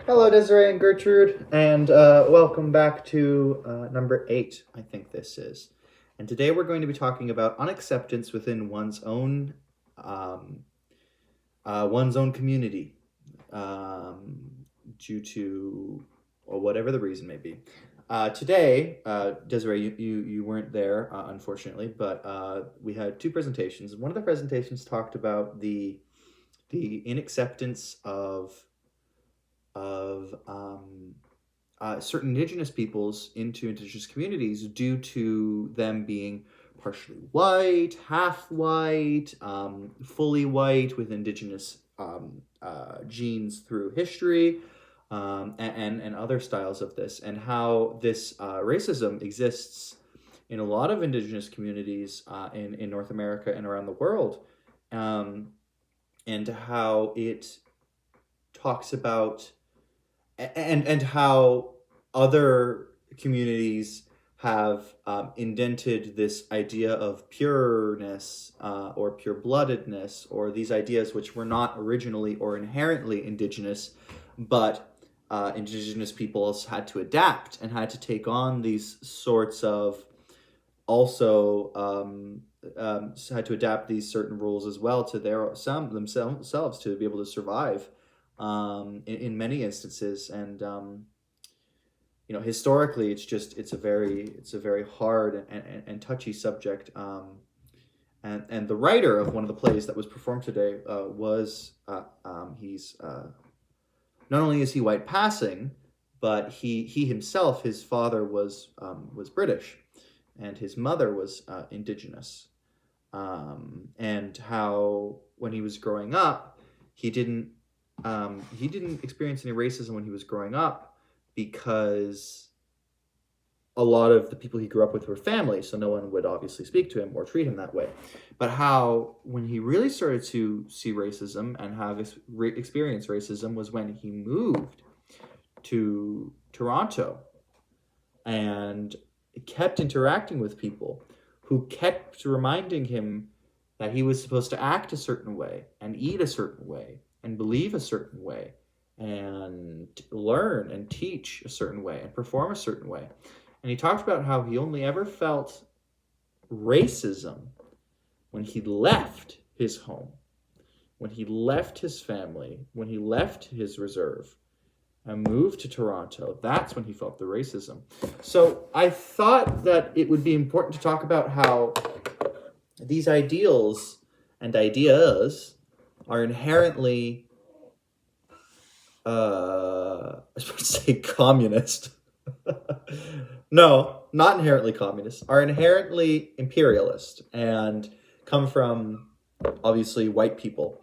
Hello, Desiree and Gertrude, and welcome back to number 8, I think this is. And today we're going to be talking about unacceptance within um, one's own community, due to or whatever the reason may be. Today, Desiree, you weren't there, unfortunately, but we had two presentations. One of the presentations talked about the inacceptance of certain indigenous peoples into indigenous communities due to them being partially white, half white, fully white with indigenous genes through history, and other styles of this, and how this racism exists in a lot of indigenous communities in North America and around the world, and how it talks about and how other communities have indented this idea of pureness or pure-bloodedness, or these ideas which were not originally or inherently indigenous, but indigenous peoples had to adapt and had to take on these sorts of also had to adapt these certain rules as well to themselves to be able to survive in many instances. And historically, it's a very hard and touchy subject. And the writer of one of the plays that was performed today was he's not only is he white passing, but he himself, his father was British, and his mother was indigenous. And how when he was growing up, he didn't experience any racism when he was growing up, because a lot of the people he grew up with were family, so no one would obviously speak to him or treat him that way. But how when he really started to see racism and have experience racism was when he moved to Toronto and kept interacting with people who kept reminding him that he was supposed to act a certain way and eat a certain way and believe a certain way and learn and teach a certain way and perform a certain way. And he talked about how he only ever felt racism when he left his home, when he left his family, when he left his reserve and moved to Toronto. That's when he felt the racism. So I thought that it would be important to talk about how these ideals and ideas are inherently, I was supposed to say communist. No, not inherently communist, are inherently imperialist and come from, obviously, white people,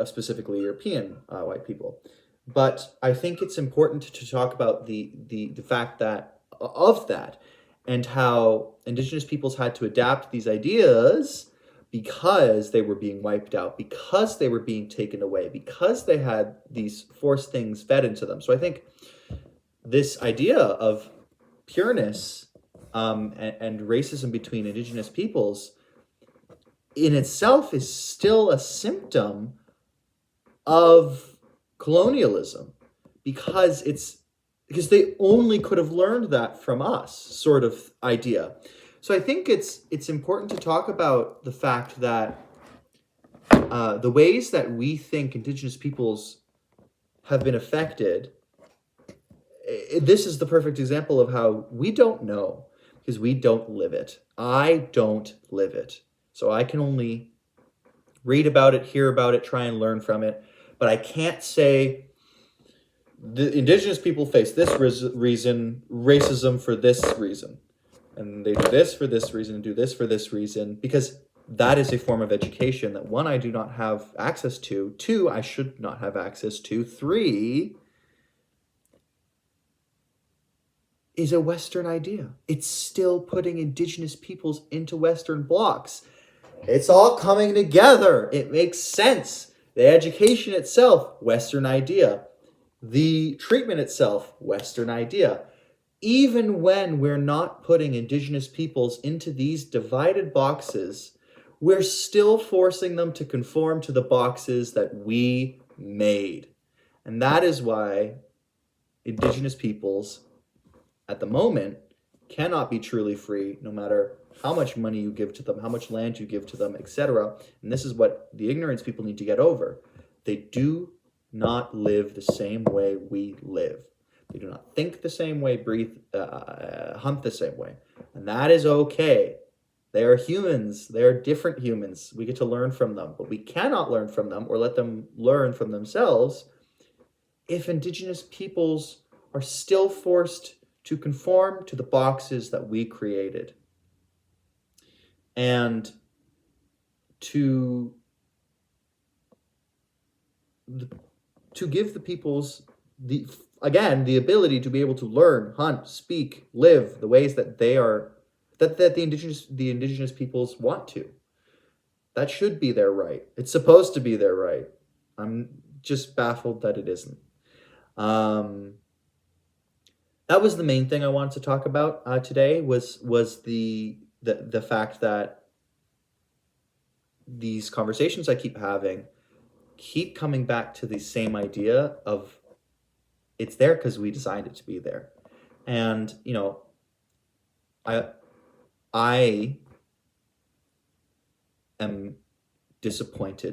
specifically European white people. But I think it's important to talk about the fact that of that, and how indigenous peoples had to adapt these ideas because they were being wiped out, because they were being taken away, because they had these forced things fed into them. So I think this idea of pureness and racism between indigenous peoples in itself is still a symptom of colonialism, because they only could have learned that from us, sort of idea. So I think it's important to talk about the fact that the ways that we think indigenous peoples have been affected. This is the perfect example of how we don't know, because we don't live it. I don't live it. So I can only read about it, hear about it, try and learn from it. But I can't say the indigenous people face this reason, racism for this reason. And they do this for this reason, and do this for this reason, because that is a form of education that, one, I do not have access to, two, I should not have access to, three, is a Western idea. It's still putting indigenous peoples into Western blocks. It's all coming together. It makes sense. The education itself, Western idea. The treatment itself, Western idea. Even when we're not putting indigenous peoples into these divided boxes, we're still forcing them to conform to the boxes that we made. And that is why Indigenous peoples at the moment cannot be truly free, no matter how much money you give to them, how much land you give to them, etc. And this is what the ignorance people need to get over. They do not live the same way we live. They do not think the same way, breathe, hunt the same way. And that is okay. They are humans. They are different humans. We get to learn from them, but we cannot learn from them or let them learn from themselves if Indigenous peoples are still forced to conform to the boxes that we created. And to give the peoples the ability to be able to learn, hunt, speak, live the ways that they are, that the indigenous peoples want to. That should be their right. It's supposed to be their right. I'm just baffled that it isn't. That was the main thing I wanted to talk about today. Was the fact that these conversations I keep having keep coming back to the same idea of it's there because we designed it to be there. And I am disappointed